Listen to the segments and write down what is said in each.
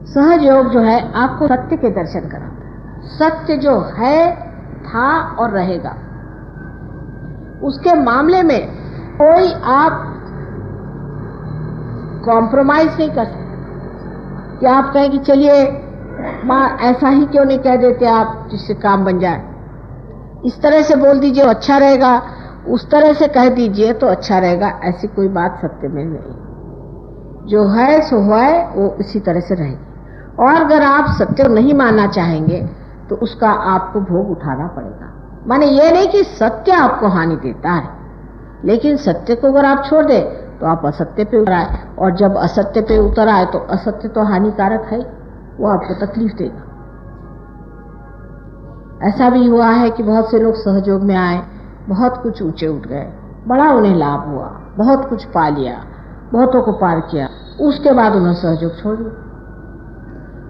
सहयोग जो है आपको सत्य के दर्शन कराता है। सत्य जो है, था और रहेगा, उसके मामले में कोई आप कॉम्प्रोमाइज नहीं कर सकते कि आप कहें कि चलिए माँ ऐसा ही क्यों नहीं कह देते आप जिससे काम बन जाए, इस तरह से बोल दीजिए अच्छा रहेगा, उस तरह से कह दीजिए तो अच्छा रहेगा। ऐसी कोई बात सत्य में नहीं। जो है सो है, वो इसी तरह से रहेगी। और अगर आप सत्य नहीं मानना चाहेंगे तो उसका आपको भोग उठाना पड़ेगा। माने ये नहीं कि सत्य आपको हानि देता है, लेकिन सत्य को अगर आप छोड़ दें तो आप असत्य पे उतर आए, और जब असत्य पे उतर आए तो असत्य तो हानिकारक है, वो आपको तकलीफ देगा। ऐसा भी हुआ है कि बहुत से लोग सहयोग में आए, बहुत कुछ ऊंचे उठ गए, बड़ा उन्हें लाभ हुआ, बहुत कुछ पा लिया, बहुतों को पार किया, उसके बाद उन्होंने सहयोग छोड़ दिया।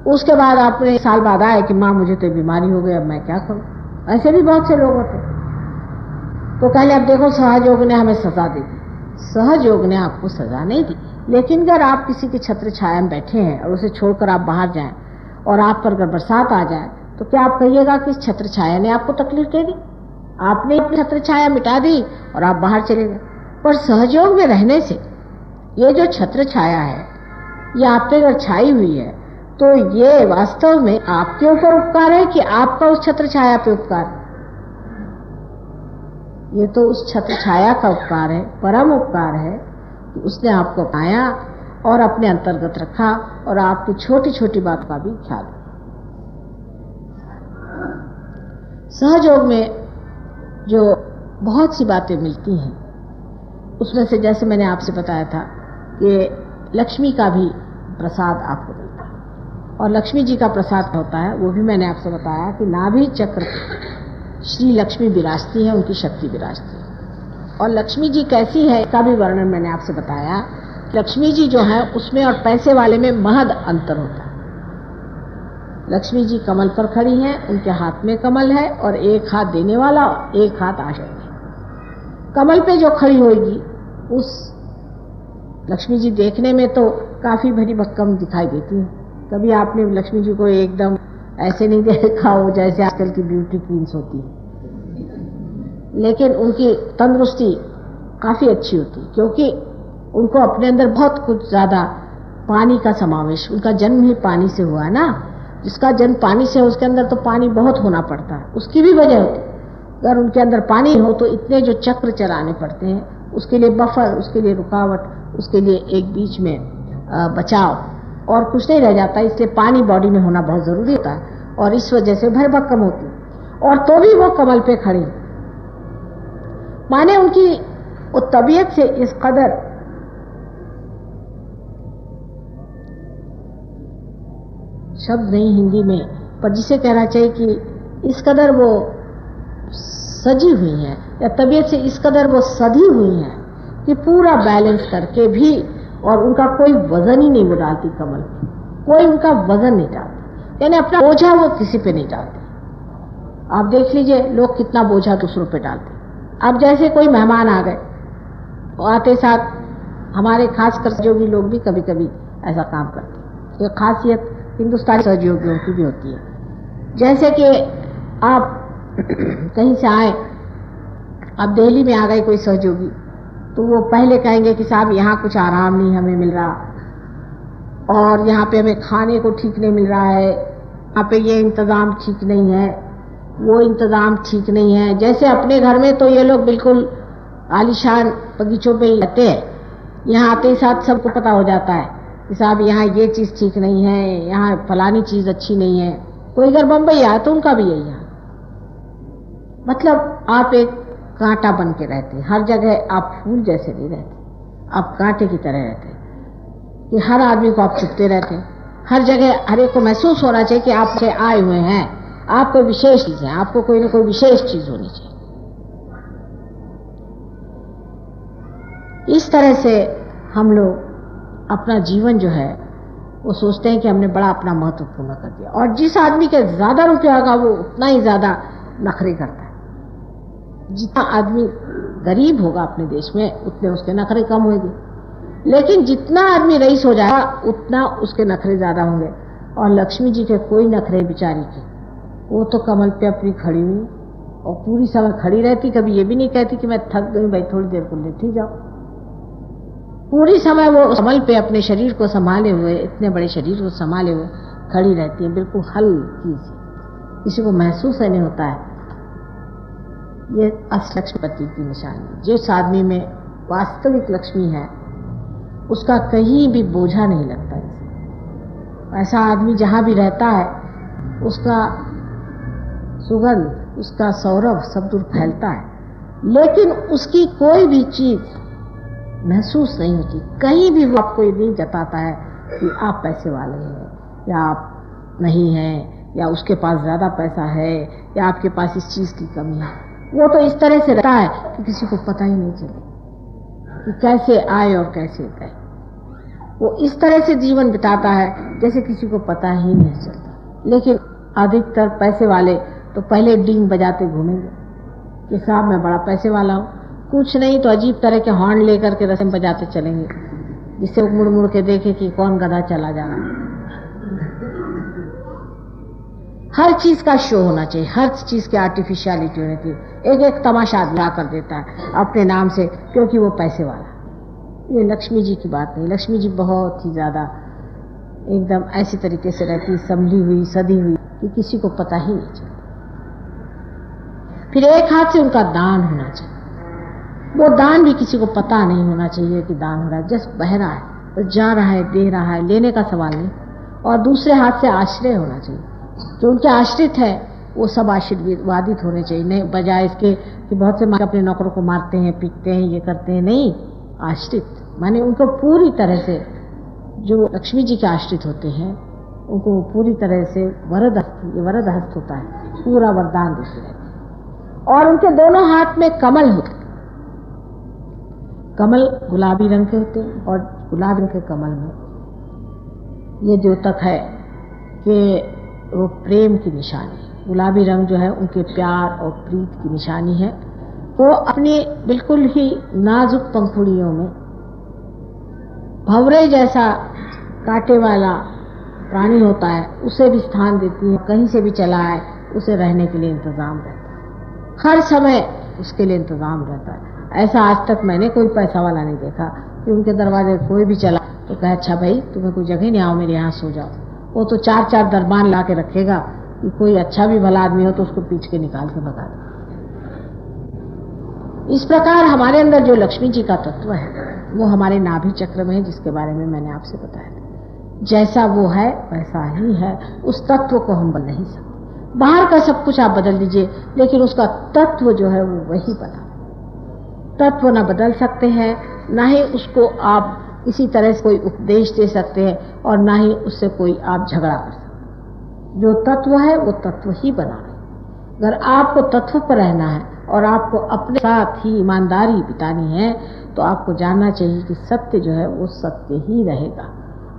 उसके बाद आपने साल बाद आए कि माँ मुझे तो बीमारी हो गई, अब मैं क्या करूं। ऐसे भी बहुत से लोग होते। तो कहले अब देखो सहयोग ने हमें सजा दे दी। सहयोग ने आपको सजा नहीं दी, लेकिन अगर आप किसी की छत्र छाया में बैठे हैं और उसे छोड़कर आप बाहर जाएं और आप पर अगर बरसात आ जाए तो क्या आप कहिएगा कि इस छत्र छाया ने आपको तकलीफ दे दी? आपने अपनी छत्र छाया मिटा दी और आप बाहर चले गए। पर सहयोग में रहने से ये जो छत्र छाया है, ये आप पे अगर छाई हुई है तो ये वास्तव में आपके ऊपर उपकार है कि आपका उस छत्र छाया पे उपकार है? ये तो उस छत्र छाया का उपकार है, परम उपकार है कि उसने आपको पाया और अपने अंतर्गत रखा और आपकी छोटी छोटी बात का भी ख्याल रखा। सहयोग में जो बहुत सी बातें मिलती हैं, उसमें से जैसे मैंने आपसे बताया था कि लक्ष्मी का भी प्रसाद आपको मिलता है, और लक्ष्मी जी का प्रसाद होता है वो भी मैंने आपसे बताया कि नाभि चक्र श्री लक्ष्मी विराजती है, उनकी शक्ति विराजती है। और लक्ष्मी जी कैसी है का भी वर्णन मैंने आपसे बताया। लक्ष्मी जी जो है उसमें और पैसे वाले में महद अंतर होता है। लक्ष्मी जी कमल पर खड़ी हैं, उनके हाथ में कमल है और एक हाथ देने वाला, एक हाथ आश्रय है। कमल पे जो खड़ी होगी उस लक्ष्मी जी देखने में तो काफी भरी भक्कम दिखाई देती है। कभी आपने लक्ष्मी जी को एकदम ऐसे नहीं देखा हो जैसे आजकल की ब्यूटी क्वींस होती है, लेकिन उनकी तंदुरुस्ती काफी अच्छी होती है, क्योंकि उनको अपने अंदर बहुत कुछ ज्यादा पानी का समावेश, उनका जन्म ही पानी से हुआ ना। जिसका जन्म पानी से है उसके अंदर तो पानी बहुत होना पड़ता है, उसकी भी वजह होती है। अगर उनके अंदर पानी हो तो इतने जो चक्र चलाने पड़ते हैं, उसके लिए बफर, उसके लिए रुकावट, उसके लिए एक बीच में बचाव और कुछ नहीं रह जाता। इसलिए पानी बॉडी में होना बहुत जरूरी होता है और इस वजह से भरभक्कम होती है। और तो भी वो कमल पे खड़ी, माने उनकी वो तबीयत से इस कदर शब्द नहीं हिंदी में, पर जिसे कहना चाहिए कि इस कदर वो सजी हुई हैं या तबीयत से इस कदर वो सधी हुई हैं कि पूरा बैलेंस करके भी, और उनका कोई वजन ही नहीं वो डालती कमल पे, कोई उनका वजन नहीं डालती, यानी अपना बोझा वो किसी पे नहीं डालती। आप देख लीजिए लोग कितना बोझा दूसरों पे डालते। अब जैसे कोई मेहमान आ गए, आते साथ हमारे खासकर सहयोगी लोग भी कभी कभी ऐसा काम करते। ये खासियत हिंदुस्तानी सहयोगियों की भी होती है। जैसे कि आप कहीं से आए, अब दिल्ली में आ गए कोई सहयोगी, तो वो पहले कहेंगे कि साहब यहाँ कुछ आराम नहीं हमें मिल रहा, और यहाँ पे हमें खाने को ठीक नहीं मिल रहा है, यहाँ पे ये इंतज़ाम ठीक नहीं है, वो इंतज़ाम ठीक नहीं है। जैसे अपने घर में तो ये लोग बिल्कुल आलीशान बगीचों पे ही रहते हैं, यहाँ आते ही साथ सबको पता हो जाता है कि साहब यहाँ ये चीज़ ठीक नहीं है, यहाँ फलानी चीज़ अच्छी नहीं है। कोई अगर बम्बई आए तो उनका भी यही है। मतलब आप एक कांटा बन के रहते, हर जगह आप फूल जैसे नहीं रहते, आप कांटे की तरह रहते कि हर आदमी को आप चुपते रहते। हर जगह हर एक को महसूस होना चाहिए कि आप से आए हुए हैं, आप कोई विशेष चीज है, आपको कोई ना कोई विशेष चीज होनी चाहिए। इस तरह से हम लोग अपना जीवन जो है वो सोचते हैं कि हमने बड़ा अपना महत्वपूर्ण कर दिया, और जिस आदमी के ज्यादा रुपया होगा वो उतना ही ज्यादा नखरे करता है। जितना आदमी गरीब होगा अपने देश में उतने उसके नखरे कम होंगे, लेकिन जितना आदमी रईस हो जाएगा उतना उसके नखरे ज्यादा होंगे। और लक्ष्मी जी के कोई नखरे बेचारी के, वो तो कमल पे अपनी खड़ी हुई और पूरी समय खड़ी रहती, कभी ये भी नहीं कहती कि मैं थक गई भाई थोड़ी देर को लेटी जाओ। पूरी समय वो कमल पे अपने शरीर को संभाले हुए, इतने बड़े शरीर को संभाले हुए खड़ी रहती है, बिल्कुल हल्की सी, किसी को महसूस नहीं होता है। ये असली लक्ष्मीपति की निशानी। जिस आदमी में वास्तविक लक्ष्मी है उसका कहीं भी बोझा नहीं लगता है। ऐसा आदमी जहाँ भी रहता है उसका सुगंध, उसका सौरभ सब दूर फैलता है, लेकिन उसकी कोई भी चीज महसूस नहीं होती। कहीं भी वो आपको ये नहीं जताता है कि आप पैसे वाले हैं या आप नहीं हैं, या उसके पास ज्यादा पैसा है या आपके पास इस चीज की कमी है। वो तो इस तरह से रहता है कि किसी को पता ही नहीं चले कि कैसे आए और कैसे गए। वो इस तरह से जीवन बिताता है जैसे किसी को पता ही नहीं चलता। लेकिन अधिकतर पैसे वाले तो पहले डींग बजाते घूमेंगे कि साहब मैं बड़ा पैसे वाला हूँ, कुछ नहीं तो अजीब तरह के हॉर्न लेकर के रस्म बजाते चलेंगे, जिससे वो मुड़ मुड़ के देखे कि कौन गधा चला जा रहा है। हर चीज का शो होना चाहिए, हर चीज की आर्टिफिशियलिटी होनी चाहिए। एक एक तमाशा आदमी कर देता है अपने नाम से क्योंकि वो पैसे वाला। ये लक्ष्मी जी की बात नहीं। लक्ष्मी जी बहुत ही ज्यादा एकदम ऐसी तरीके से रहती, संभली हुई, सदी हुई कि किसी को पता ही नहीं चलता। फिर एक हाथ से उनका दान होना चाहिए। वो दान भी किसी को पता नहीं होना चाहिए कि दान हो रहा है, जस्ट बह रहा है, तो जा रहा है, दे रहा है, लेने का सवाल नहीं। और दूसरे हाथ से आश्रय होना चाहिए। जो उनके आश्रित है वो सब आशीर्वादित होने चाहिए, नहीं बजाय इसके कि बहुत से अपने नौकरों को मारते हैं, पीटते हैं, ये करते हैं। नहीं, आश्रित माने उनको पूरी तरह से, जो लक्ष्मी जी के आश्रित होते हैं उनको पूरी तरह से वरद हस्त होता है, पूरा वरदान देते हैं। और उनके दोनों हाथ में कमल होते, कमल गुलाबी रंग के होते हैं, और गुलाबी रंग के कमल में ये द्योतक है कि वो प्रेम की निशानी। गुलाबी रंग जो है उनके प्यार और प्रीत की निशानी है। वो अपनी बिल्कुल ही नाजुक पंखुड़ियों में भंवरे जैसा कांटे वाला प्राणी होता है, उसे भी स्थान देती है। कहीं से भी चला आए उसे रहने के लिए इंतजाम रहता है, हर समय उसके लिए इंतजाम रहता है। ऐसा आज तक मैंने कोई पैसा वाला नहीं देखा कि उनके दरवाजे कोई भी चला तो कहे अच्छा भाई तुम्हें कोई जगह नहीं, आओ मेरे यहाँ सो जाओ। वो तो 4-4 दरबान ला के रखेगा कि कोई अच्छा भी भला आदमी हो तो उसको पीछ के निकाल के भगा दे। इस प्रकार हमारे अंदर जो लक्ष्मी जी का तत्व है वो हमारे नाभि चक्र में है, जिसके बारे में मैंने आपसे बताया था। जैसा वो है वैसा ही है, उस तत्व को हम बदल नहीं सकते। बाहर का सब कुछ आप बदल दीजिए, लेकिन उसका तत्व जो है वो वही बना। तत्व ना बदल सकते हैं, ना ही उसको आप किसी तरह से कोई उपदेश दे सकते हैं, और ना ही उससे कोई आप झगड़ा कर सकते। जो तत्व है वो तत्व ही बना है। अगर आपको तत्व पर रहना है और आपको अपने साथ ही ईमानदारी बितानी है तो आपको जानना चाहिए कि सत्य जो है वो सत्य ही रहेगा,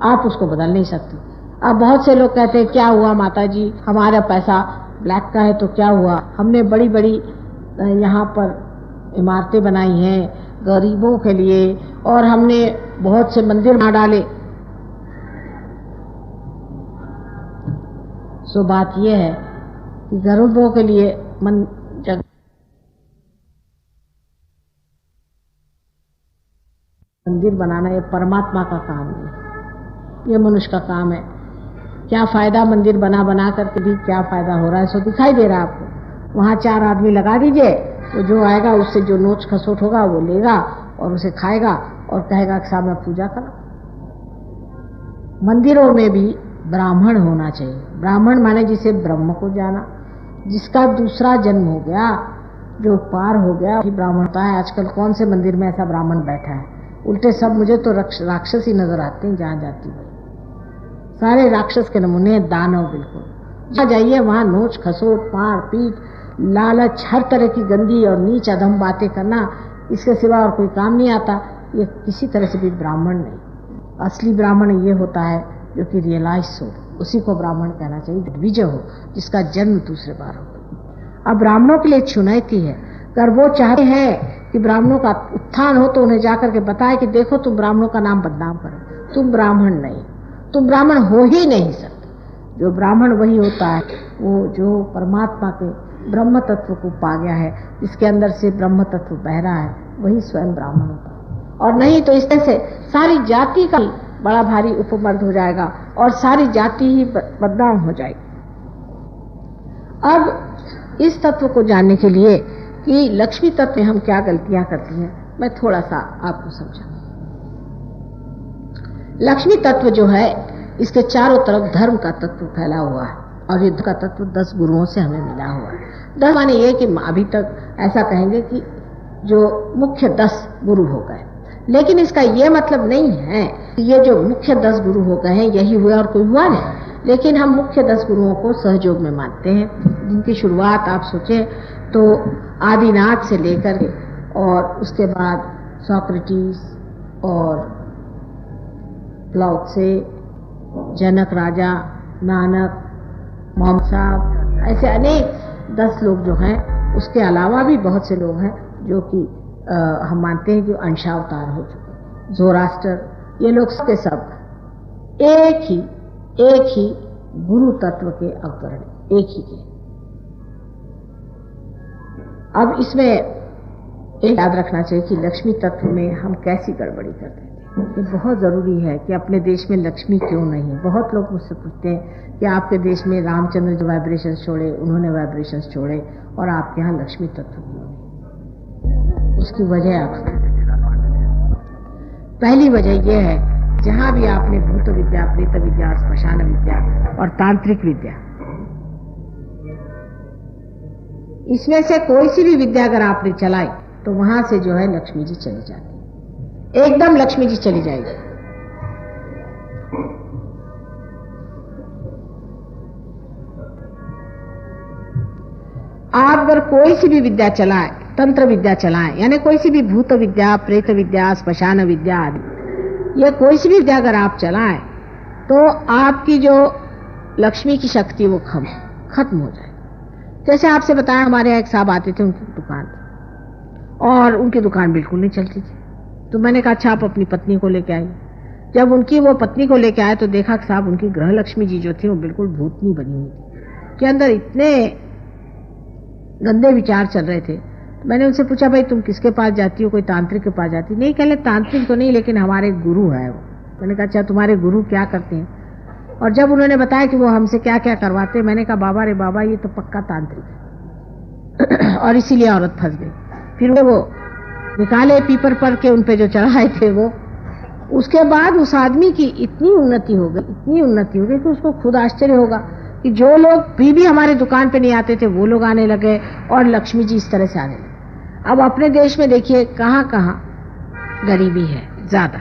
आप उसको बदल नहीं सकते। अब बहुत से लोग कहते हैं क्या हुआ माता जी, हमारा पैसा ब्लैक का है तो क्या हुआ, हमने बड़ी बड़ी यहाँ पर इमारतें बनाई हैं गरीबों के लिए, और हमने बहुत से मंदिर बना डाले। सो बात यह है कि गरीबों के लिए मंदिर बनाना ये परमात्मा का काम नहीं, ये मनुष्य का काम है। क्या फायदा मंदिर बना बना करके भी क्या फायदा हो रहा है, सो दिखाई दे रहा है आपको। वहां 4 आदमी लगा दीजिए, तो जो आएगा उससे जो नोच खसोट होगा वो लेगा और उसे खाएगा और कहेगा कि साहब मैं पूजा करूं। मंदिरों में भी ब्राह्मण होना चाहिए। ब्राह्मण माने जिसे ब्रह्म को जाना, जिसका दूसरा जन्म हो गया, जो पार हो गया वही ब्राह्मण होता है। आजकल कौन से मंदिर में ऐसा ब्राह्मण बैठा है, उल्टे सब मुझे तो राक्षस ही नजर आते हैं। जहाँ जाती हूँ सारे राक्षस के नमूने, दानव बिल्कुल। जहाँ जाइए वहाँ नोच खसोट, मार पीट, लालच, हर तरह की गंदी और नीच अधम बातें करना, इसके सिवा और कोई काम नहीं आता। ये किसी तरह से भी ब्राह्मण नहीं। असली ब्राह्मण ये होता है जो कि रियलाइज हो, उसी को ब्राह्मण कहना चाहिए, विजय हो, जिसका जन्म दूसरे बार हो। अब ब्राह्मणों के लिए चुनौती है, अगर वो चाहते हैं कि ब्राह्मणों का उत्थान हो तो उन्हें जाकर के बताए कि देखो तुम ब्राह्मणों का नाम बदनाम करो, तुम ब्राह्मण नहीं, तुम ब्राह्मण हो ही नहीं सकते। जो ब्राह्मण वही होता है वो जो परमात्मा के ब्रह्म तत्व को पा गया है, जिसके अंदर से ब्रह्म तत्व बह रहा है, वही स्वयं ब्राह्मण होता है। और नहीं तो इस तरह से सारी जाति का बड़ा भारी उपमर्द हो जाएगा और सारी जाति ही बदनाम हो जाएगी। अब इस तत्व को जानने के लिए कि लक्ष्मी तत्व में हम क्या गलतियां करती हैं, मैं थोड़ा सा आपको समझा। लक्ष्मी तत्व जो है, इसके चारों तरफ धर्म का तत्व फैला हुआ है और ये का तत्व 10 गुरुओं से हमें मिला हुआ है। 10 माने ये कि अभी तक ऐसा कहेंगे कि जो मुख्य 10 गुरु हो गए, लेकिन इसका ये मतलब नहीं है कि ये जो मुख्य 10 गुरु हो गए हैं यही हुआ और कोई हुआ नहीं। लेकिन हम मुख्य 10 गुरुओं को सहयोग में मानते हैं, जिनकी शुरुआत आप सोचें तो आदिनाथ से लेकर के और उसके बाद सोक्रेटिस और प्लाओ से, जनक राजा, नानक, मोहम्मद साहब, ऐसे अनेक 10 लोग जो हैं। उसके अलावा भी बहुत से लोग हैं जो कि हम मानते हैं कि अंशावतार हो चुके। जोरास्टर, ये लोग सबके सब एक ही गुरु तत्व के अवतरण, एक ही के। अब इसमें एक याद रखना चाहिए कि लक्ष्मी तत्व में हम कैसी गड़बड़ी करते हैं। ये बहुत ज़रूरी है कि अपने देश में लक्ष्मी क्यों नहीं। बहुत लोग मुझसे पूछते हैं कि आपके देश में रामचंद्र जो वाइब्रेशंस छोड़े, उन्होंने वाइब्रेशंस छोड़े और आपके यहाँ लक्ष्मी तत्व क्यों नहीं। उसकी वजह आप पहली वजह यह है, जहाँ भी आपने भूत विद्या, प्रेत विद्या, श्मशान विद्या और तांत्रिक विद्या, इसमें से कोई सी भी विद्या अगर आपने चलाई तो वहां से जो है लक्ष्मी जी चली जाती है, एकदम लक्ष्मी जी चली जाएगी। आप अगर कोई सी भी विद्या चलाए, तंत्र विद्या चलाएं, यानी कोई सी भी भूत विद्या, प्रेत विद्या, श्मशान विद्या आदि, ये कोई सी भी विद्या अगर आप चलाएं तो आपकी जो लक्ष्मी की शक्ति वो खत्म हो जाए। जैसे आपसे बताया, हमारे यहाँ एक साहब आते थे उनकी दुकान और उनकी दुकान बिल्कुल नहीं चलती थी। तो मैंने कहा अच्छा आप अपनी पत्नी को लेके आइए। जब उनकी वो पत्नी को लेके आए तो देखा कि साहब उनकी गृह लक्ष्मी जी जो थी वो बिल्कुल भूतनी बनी हुई थी, के अंदर इतने गंदे विचार चल रहे थे। मैंने उनसे पूछा भाई तुम किसके पास जाती हो, कोई तांत्रिक के पास जाती? नहीं, कहले तांत्रिक तो नहीं, लेकिन हमारे गुरु है वो। मैंने कहा अच्छा तुम्हारे गुरु क्या करते हैं? और जब उन्होंने बताया कि वो हमसे क्या क्या करवाते, मैंने कहा बाबा रे बाबा ये तो पक्का तांत्रिक है। और इसीलिए औरत फंस गई। फिर वो निकाले पीपर पर के उन पे जो चढ़ाए थे वो, उसके बाद उस आदमी की इतनी उन्नति हो गई कि उसको खुद आश्चर्य होगा कि जो लोग भी हमारे दुकान पे नहीं आते थे वो लोग आने लगे और लक्ष्मी जी इस तरह से आने लगे। अब अपने देश में देखिए कहाँ कहाँ गरीबी है ज्यादा।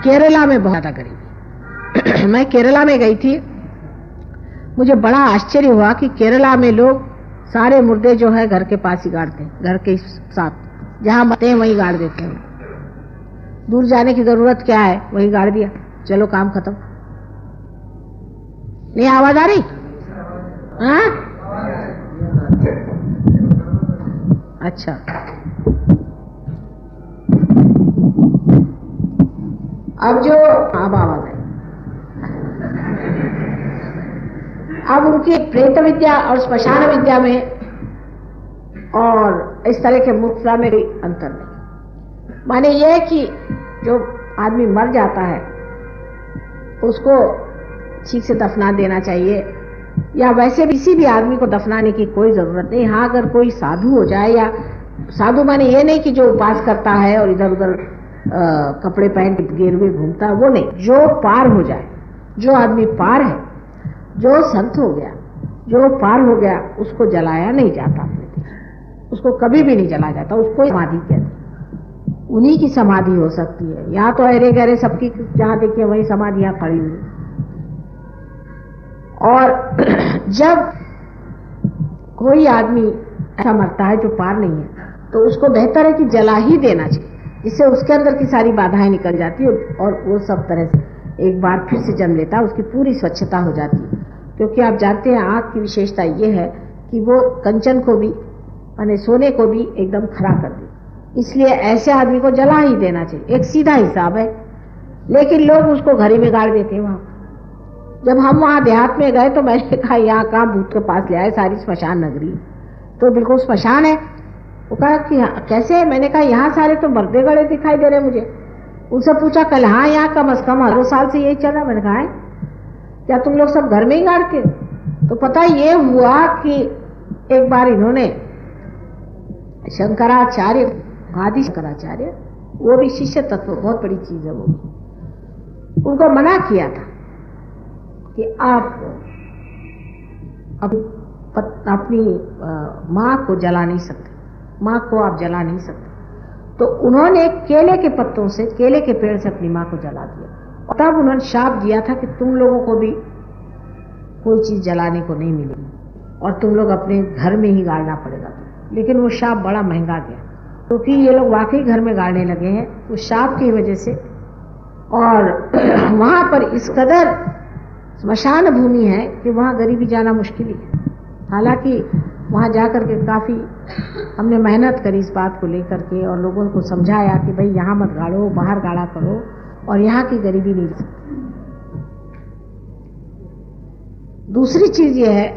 केरला में बहुत ज्यादा गरीबी। मैं केरला में गई थी, मुझे बड़ा आश्चर्य हुआ कि केरला में लोग सारे मुर्दे जो है घर के पास ही गाड़ते हैं, घर के साथ जहां मरते हैं वहीं गाड़ देते हैं। दूर जाने की जरूरत क्या है, वहीं गाड़ दिया, चलो काम खत्म। नहीं आवाज आ रही? हाँ अच्छा, अब जो अब आवाज आई। अब उनकी प्रेत विद्या और श्मशान विद्या में और इस तरह के मुक्ता में कोई अंतर नहीं। माने यह कि जो आदमी मर जाता है उसको ठीक से दफना देना चाहिए, या वैसे किसी भी आदमी को दफनाने की कोई जरूरत नहीं। हाँ अगर कोई साधु हो जाए, या साधु माने ये नहीं कि जो उपास करता है और इधर उधर कपड़े पहन के गेरुए घूमता है, वो नहीं। जो पार हो जाए, जो आदमी पार है, जो संत हो गया, जो पार हो गया, उसको जलाया नहीं जाता अपने देश, उसको कभी भी नहीं जलाया जाता, उसको समाधि कहते हैं। उन्हीं की समाधि हो सकती है। यहाँ तो अरे गहरे सबकी जहाँ देखिए वही समाधियां खड़ी हुई। और जब कोई आदमी ऐसा मरता है जो पार नहीं है, तो उसको बेहतर है कि जला ही देना चाहिए, जिससे उसके अंदर की सारी बाधाएं निकल जाती है और वो सब तरह से एक बार फिर से जन्म लेता है, उसकी पूरी स्वच्छता हो जाती है। क्योंकि आप जानते हैं आँख की विशेषता ये है कि वो कंचन को भी यानी सोने को भी एकदम खरा कर दी। इसलिए ऐसे आदमी को जला ही देना चाहिए, एक सीधा हिसाब है। लेकिन लोग उसको घर ही में गाड़ देते हैं वहां। जब हम वहाँ देहात में गए तो मैंने कहा यहाँ कहाँ भूत के पास ले आए, सारी स्मशान नगरी तो बिल्कुल स्मशान है। वो कहा कि कैसे? मैंने कहा यहाँ सारे तो मर्दे गड़े दिखाई दे रहे मुझे। उनसे पूछा कल, हाँ यहाँ कम से कम 2 साल से यही चल रहा। मैंने कहा क्या तुम लोग सब घर में ही गाड़ते हो? तो पता ये हुआ कि एक बार इन्होंने शंकराचार्य, आदि शंकराचार्य, वो भी शिष्य तत्व, बहुत बड़ी चीज है वो, उनको मना किया था कि आप अपनी माँ को जला नहीं सकते, माँ को आप जला नहीं सकते। तो उन्होंने केले के पत्तों से, केले के पेड़ से अपनी माँ को जला दिया। और तब उन्होंने शाप दिया था कि तुम लोगों को भी कोई चीज जलाने को नहीं मिलेगी और तुम लोग अपने घर में ही गाड़ना पड़ेगा। लेकिन वो शाप बड़ा महंगा गया, क्योंकि ये लोग वाकई घर में गाड़ने लगे हैं उस शाप की वजह से। और वहां पर इस कदर स्मशान भूमि है कि वहां गरीबी जाना मुश्किल ही है। हालांकि वहां जाकर के काफी हमने मेहनत करी इस बात को लेकर के और लोगों को समझाया कि भाई यहाँ मत गाड़ो, बाहर गाड़ा करो और यहाँ की गरीबी नहीं सकती। दूसरी चीज ये है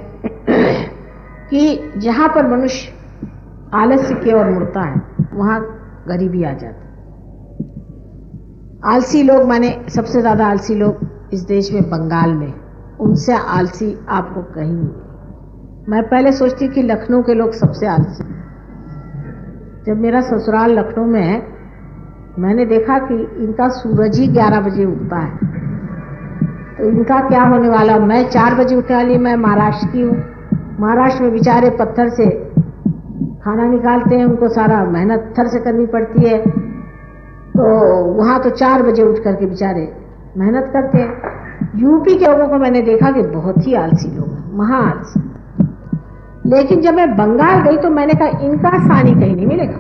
कि जहां पर मनुष्य आलस्य की ओर मुड़ता है वहां गरीबी आ जाती। आलसी लोग, माने सबसे ज्यादा आलसी लोग इस देश में बंगाल में, उनसे आलसी आपको कहीं नहीं मिले। मैं पहले सोचती कि लखनऊ के लोग सबसे आलसी। जब मेरा ससुराल लखनऊ में है, मैंने देखा कि इनका सूरज ही 11 बजे उगता है, तो इनका क्या होने वाला। मैं 4 बजे उठने वाली, मैं महाराष्ट्र की हूँ। महाराष्ट्र में बेचारे पत्थर से खाना निकालते हैं, उनको सारा मेहनत पत्थर से करनी पड़ती है, तो वहाँ तो 4 बजे उठ करके बेचारे मेहनत करते हैं। यूपी के लोगों को मैंने देखा कि बहुत ही आलसी लोग हैं, महा आलसी। लेकिन जब मैं बंगाल गई तो मैंने कहा इनका सानी कहीं नहीं मिलेगा।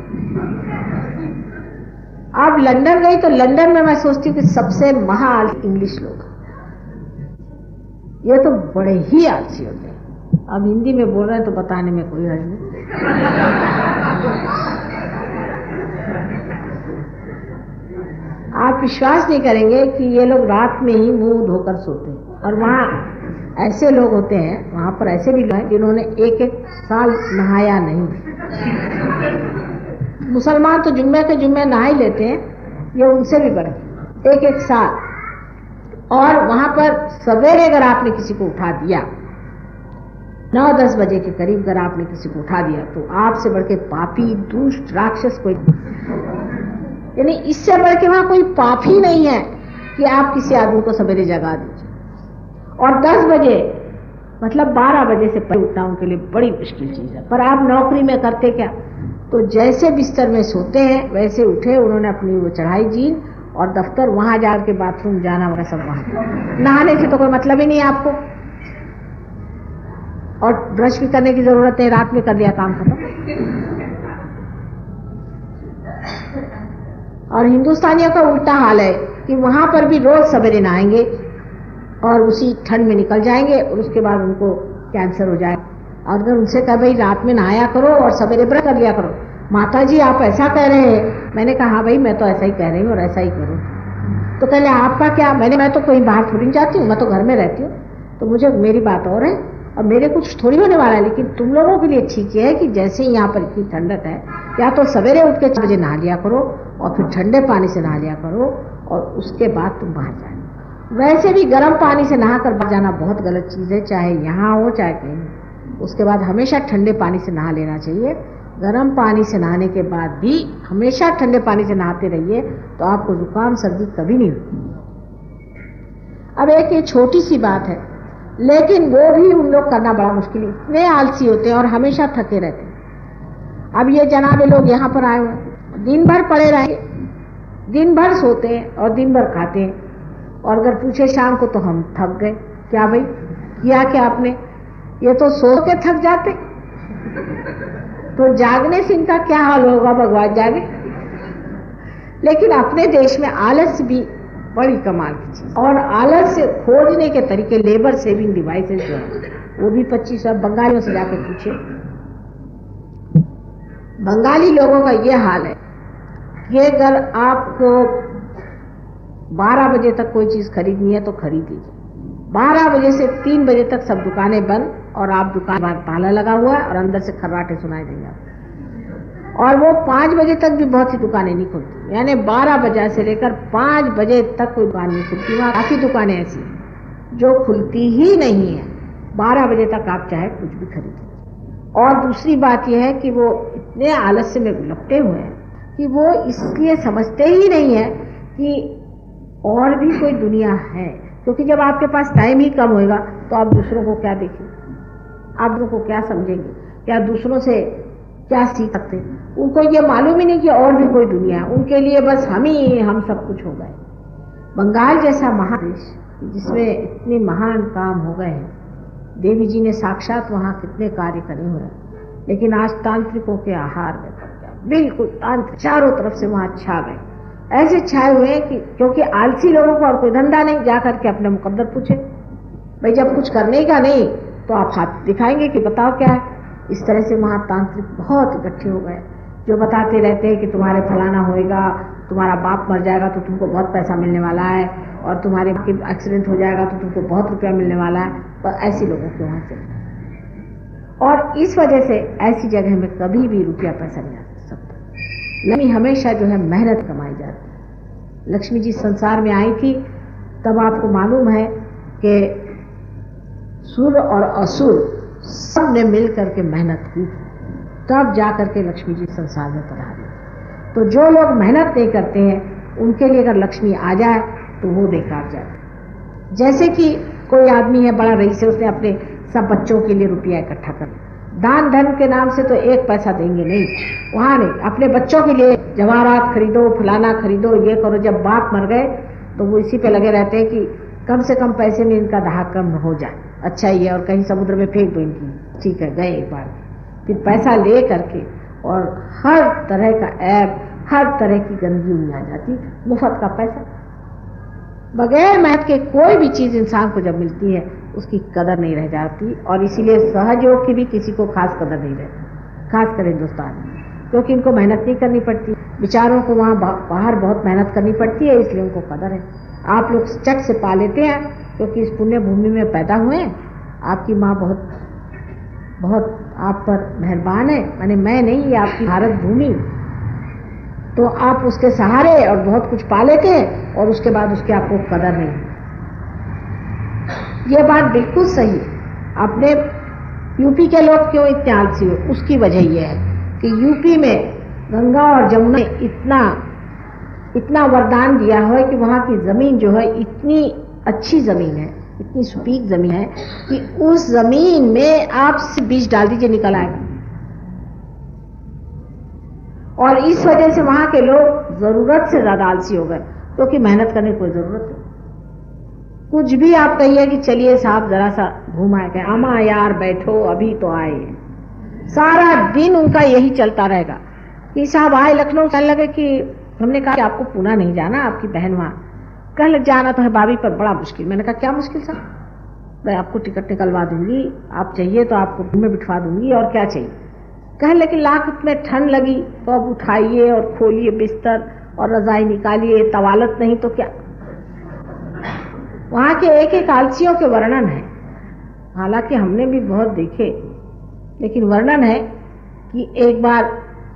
अब लंदन गई तो लंदन में मैं सोचती हूँ कि सबसे महा आलसी इंग्लिश लोग, ये तो बड़े ही आलसी होते हैं। अब हिंदी में बोल रहे हैं तो बताने में कोई हर्ज नहीं। आप विश्वास नहीं करेंगे कि ये लोग रात में ही मुंह धोकर सोते हैं। और वहाँ ऐसे लोग होते हैं, वहां पर ऐसे भी लोग हैं जिन्होंने 1-1 साल नहाया नहीं। मुसलमान तो जुम्मे के जुम्मे नहा ही लेते हैं, ये उनसे भी बढ़ 1-1 साल। और वहां पर सवेरे अगर आपने किसी को उठा दिया, 9-10 बजे के करीब अगर आपने किसी को उठा दिया, तो आपसे बढ़ के पापी, दुष्ट, राक्षस कोई, यानी इससे बढ़ के वहां कोई पाप ही नहीं है कि आप किसी आदमी को सवेरे जगा दीजिए। और 10 बजे मतलब 12 बजे से पहले उठना उनके लिए बड़ी मुश्किल चीज है। पर आप नौकरी में करते क्या, तो जैसे बिस्तर में सोते हैं वैसे उठे, उन्होंने अपनी वो चढ़ाई जीन और दफ्तर, वहां जाकर के बाथरूम जाना वगैरह सब वहां। नहाने से तो कोई मतलब ही नहीं है आपको, और ब्रश भी करने की जरूरत है, रात में कर लिया काम खत्म। और हिंदुस्तानियों का उल्टा हाल है कि वहां पर भी रोज सवेरे नहाएंगे और उसी ठंड में निकल जाएंगे और उसके बाद उनको कैंसर हो जाएगा। और अगर उनसे कहा भाई रात में नहाया करो और सवेरे ब्रश कर लिया करो, माता जी आप ऐसा कह रहे हैं। मैंने कहा हाँ भाई मैं तो ऐसा ही कह रही हूँ और ऐसा ही करूँ। तो कहले आपका क्या? मैं तो कहीं बाहर थोड़ी नहीं जाती हूँ, मैं तो घर में रहती हूँ, तो मुझे मेरी बात और है और मेरे कुछ थोड़ी होने वाला है। लेकिन तुम लोगों के लिए ठीक है कि जैसे ही यहाँ पर इतनी ठंडक है, या तो सवेरे उठ के 4 बजे नहा लिया करो और फिर ठंडे पानी से नहा लिया करो और उसके बाद तुम बाहर जाए। वैसे भी गर्म पानी से नहा कर बाहर जाना बहुत गलत चीज़ है, चाहे यहाँ हो चाहे कहीं। उसके बाद हमेशा ठंडे पानी से नहा लेना चाहिए। गर्म पानी से नहाने के बाद भी हमेशा ठंडे पानी से नहाते रहिए तो आपको जुकाम सर्दी कभी नहीं होती। अब एक ये छोटी सी बात है, लेकिन वो भी उन लोग करना बड़ा मुश्किल है, इतने आलसी होते हैं और हमेशा थके रहते हैं। अब ये जनाबे लोग यहाँ पर आए हुए, दिन भर पड़े रहेंगे, दिन भर सोते हैं और दिन भर खाते हैं, और अगर पूछे शाम को तो हम थक गए। क्या भाई किया क्या आपने? ये तो सो के थक जाते, तो जागने से इनका क्या हाल होगा, भगवान जागे। लेकिन अपने देश में आलस भी बड़ी कमाल की चीज, और आलस से खोजने के तरीके, लेबर सेविंग डिवाइसेस जो है वो भी 25। बंगालियों से जाकर पूछे, बंगाली लोगों का ये हाल है कि अगर आपको 12 बजे तक कोई चीज खरीदनी है तो खरीद लीजिए, 12 बजे से 3 बजे तक सब दुकानें बंद, और आप दुकान बाहर ताला लगा हुआ है और अंदर से खर्राटे सुनाई देंगे आपको। और वो 5 बजे तक भी बहुत सी दुकानें नहीं खुलती, यानी 12 बजे से लेकर 5 बजे तक कोई दुकान नहीं खुलती। वहाँ काफ़ी दुकानें ऐसी हैं जो खुलती ही नहीं है। 12 बजे तक आप चाहे कुछ भी खरीदें। और दूसरी बात यह है कि वो इतने आलस्य में लपटे हुए हैं कि वो इसलिए समझते ही नहीं है कि और भी कोई दुनिया है, क्योंकि जब आपके पास टाइम ही कम होएगा तो आप दूसरों को क्या देखेंगे, आप लोगों को क्या समझेंगे, क्या दूसरों से क्या सीख सकते हैं। उनको ये मालूम ही नहीं कि और भी कोई दुनिया है, उनके लिए बस हम सब कुछ हो गए। बंगाल जैसा महादेश जिसमें इतने महान काम हो गए हैं, देवी जी ने साक्षात वहाँ कितने कार्य करे हुए हैं, लेकिन आज तांत्रिकों के आहार में पड़ गया, बिल्कुल तांत्रिक चारों तरफ से वहाँ छा गए, ऐसे छाए हुए हैं कि क्योंकि आलसी लोगों को और कोई धंधा नहीं, जा करके अपने मुकद्दर पूछे, भाई जब कुछ करने का नहीं तो आप हाथ दिखाएंगे कि बताओ क्या है। इस तरह से वहाँ तांत्रिक बहुत इकट्ठे हो गए, जो बताते रहते हैं कि तुम्हारे फलाना होएगा, तुम्हारा बाप मर जाएगा तो तुमको बहुत पैसा मिलने वाला है, और तुम्हारे एक्सीडेंट हो जाएगा तो तुमको बहुत रुपया मिलने वाला है। पर ऐसी लोगों के वहाँ से, और इस वजह से ऐसी जगह में कभी भी रुपया पैसा नहीं आ सकता। लक्ष्मी हमेशा जो है मेहनत कमाई जाती है। लक्ष्मी जी संसार में आई थी तब आपको मालूम है कि सुर और असुर सब ने मिल करके मेहनत की, तब जा करके लक्ष्मी जी संसार में पधारी। तो जो लोग मेहनत नहीं करते हैं उनके लिए अगर लक्ष्मी आ जाए तो वो बेकार जाए। जैसे कि कोई आदमी है बड़ा रईस है, उसने अपने सब बच्चों के लिए रुपया इकट्ठा कर, दान धर्म के नाम से तो 1 पैसा देंगे नहीं, वहाँ नहीं, अपने बच्चों के लिए जवाहरात खरीदो, फलाना खरीदो, ये करो। जब बाप मर गए तो वो इसी पे लगे रहते हैं कि कम से कम पैसे में इनका दाह कम हो जाए, अच्छा ही है, और कहीं समुद्र में फेंक दो इनकी, ठीक है, गए एक बार। फिर पैसा ले करके और हर तरह का ऐप, हर तरह की गंदगी उड़ आ जाती, मुफ्त का पैसा। बगैर मेहनत के कोई भी चीज़ इंसान को जब मिलती है उसकी कदर नहीं रह जाती, और इसीलिए सहयोग की भी किसी को खास कदर नहीं रहती, खास कर हिंदुस्तान में, क्योंकि इनको मेहनत नहीं करनी पड़ती, बेचारों को वहाँ बाहर बहुत मेहनत करनी पड़ती है, इसलिए उनको कदर है। आप लोग चट से पा लेते हैं क्योंकि इस पुण्य भूमि में पैदा हुए हैं। आपकी माँ बहुत बहुत आप पर मेहरबान है, माने मैं नहीं, ये आपकी भारत भूमि, तो आप उसके सहारे और बहुत कुछ पा लेते हैं और उसके बाद उसकी आपको कदर नहीं। ये बात बिल्कुल सही है। अपने यूपी के लोग क्यों इतने आलसी हो, उसकी वजह यह है कि यूपी में गंगा और जमुना इतना वरदान दिया है कि वहाँ की ज़मीन जो है इतनी अच्छी ज़मीन है, इतनी सुपीक ज़मीन है कि उस ज़मीन में आप सिर्फ बीज डाल दीजिए निकल आएगा। और इस वजह से वहाँ के लोग ज़रूरत से ज़्यादा आलसी हो गए, क्योंकि मेहनत करने की कोई ज़रूरत नहीं। कुछ भी आप कहिए कि चलिए साहब ज़रा सा घूम आए, गए अमा यार बैठो अभी तो आए, सारा दिन उनका यही चलता रहेगा कि साहब आए लखनऊ, कहने लगे कि हमने कहा कि आपको पूना नहीं जाना, आपकी बहन वहाँ, कह लग जाना तो है भाभी पर बड़ा मुश्किल। मैंने कहा क्या मुश्किल साहब, मैं आपको टिकट निकलवा दूंगी, आप चाहिए तो आपको में बिठवा दूंगी, और क्या चाहिए। कह लेकिन लाख में ठंड लगी तो अब उठाइए और खोलिए बिस्तर और रजाई निकालिए, तवालत नहीं तो क्या। वहाँ के एक एक आलसियों के वर्णन है, हालांकि हमने भी बहुत देखे, लेकिन वर्णन है कि एक बार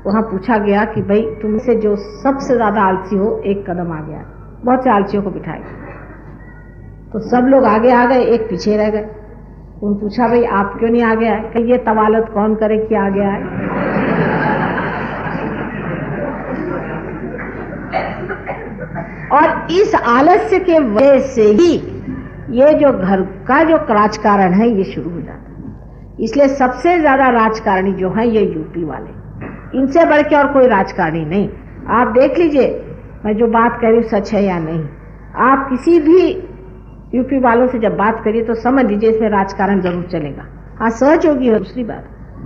वहाँ पूछा गया कि भाई तुमसे जो सबसे ज़्यादा आलसी हो एक कदम आ गया, बहुत से आलसियों को बिठाए, तो सब लोग आगे आ गए, एक पीछे रह गए। उन पूछा भाई आप क्यों नहीं आ गया है, कि ये तवालत कौन करे कि आ गया है। और इस आलस्य के वजह से ही ये जो घर का जो राजकारण है ये शुरू हो जाता है। इसलिए सबसे ज्यादा राजकारणी जो है ये यूपी वाले, इनसे बढ़ के और कोई राजकारणी नहीं। आप देख लीजिए मैं जो बात कह रही हूँ सच है या नहीं। आप किसी भी यूपी वालों से जब बात करिए तो समझ लीजिए इसमें राजकारण जरूर चलेगा। हाँ सहयोगी है दूसरी बात,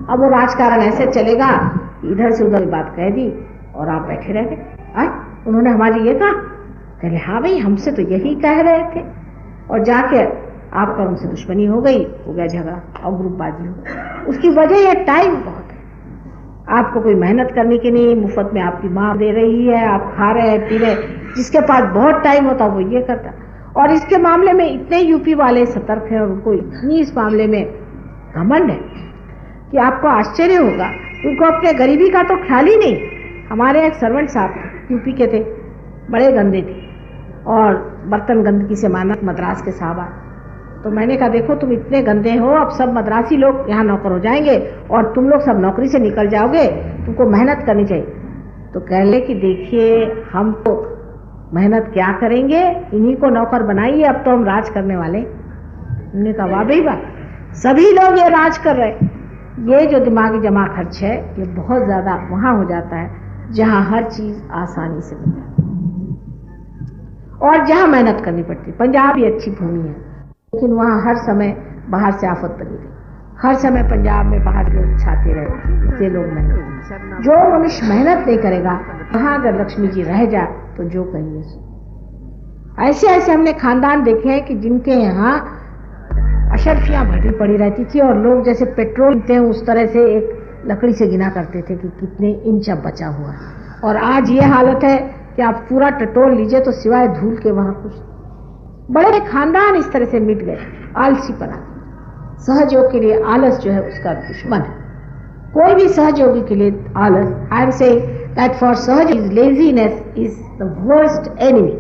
अब वो राजकारण ऐसे चलेगा इधर से उधर बात कह दी और आप बैठे रह गए। उन्होंने हमारी ये कहा, कहले हाँ भाई हमसे तो यही कह रहे थे, और जाके आपका उनसे दुश्मनी हो गई, हो गया झगड़ा और ग्रुपबाजी हो गई। उसकी वजह ये टाइम बहुत है, आपको कोई मेहनत करने की नहीं, मुफ्त में आपकी माँ दे रही है, आप खा रहे हैं पी रहे। जिसके पास बहुत टाइम होता वो ये करता, और इसके मामले में इतने यूपी वाले सतर्क हैं और उनको इतनी इस मामले में घमंड है कि आपको आश्चर्य होगा। उनको अपने गरीबी का तो ख्याल ही नहीं। हमारे एक सर्वेंट साहब यूपी के थे, बड़े गंदे थे और बर्तन गंदगी से मानत मद्रास के साहब आए। तो मैंने कहा देखो तुम इतने गंदे हो, अब सब मद्रासी लोग यहाँ नौकर हो जाएंगे और तुम लोग सब नौकरी से निकल जाओगे, तुमको मेहनत करनी चाहिए। तो कह ले कि देखिए हम तो मेहनत क्या करेंगे, इन्हीं को नौकर बनाइए, अब तो हम राज करने वाले। उन्होंने कहा वाह भाई वाह, सभी लोग ये राज कर रहे। ये जो दिमागी जमा खर्च है ये बहुत ज़्यादा वहाँ हो जाता है जहाँ हर चीज़ आसानी से मिल जाती है और जहाँ मेहनत करनी पड़ती है। पंजाब भी अच्छी भूमि है, लेकिन वहाँ हर समय बाहर से आफत बनी रही। हर समय पंजाब में बाहर लोग छाते रहे, ये लोग मेहनत। जो मनुष्य मेहनत नहीं करेगा, वहाँ अगर लक्ष्मी जी रह जाए तो जो कहिए सो। ऐसे ऐसे हमने खानदान देखे हैं कि जिनके यहाँ अशर्फियाँ भरी पड़ी रहती थी और लोग जैसे पेट्रोल पीते हैं उस तरह से एक लकड़ी से गिना करते थे कि कितने इंच अब बचा हुआ है। और आज ये हालत है कि आप पूरा टटोल लीजिए तो सिवाय धूल के वहाँ कुछ। बड़े खानदान इस तरह से मिट गए, आलसीपना। सहयोग के लिए आलस जो है उसका दुश्मन है। कोई भी सहयोगी के लिए आलस, I am saying that for सहज is laziness is the worst enemy.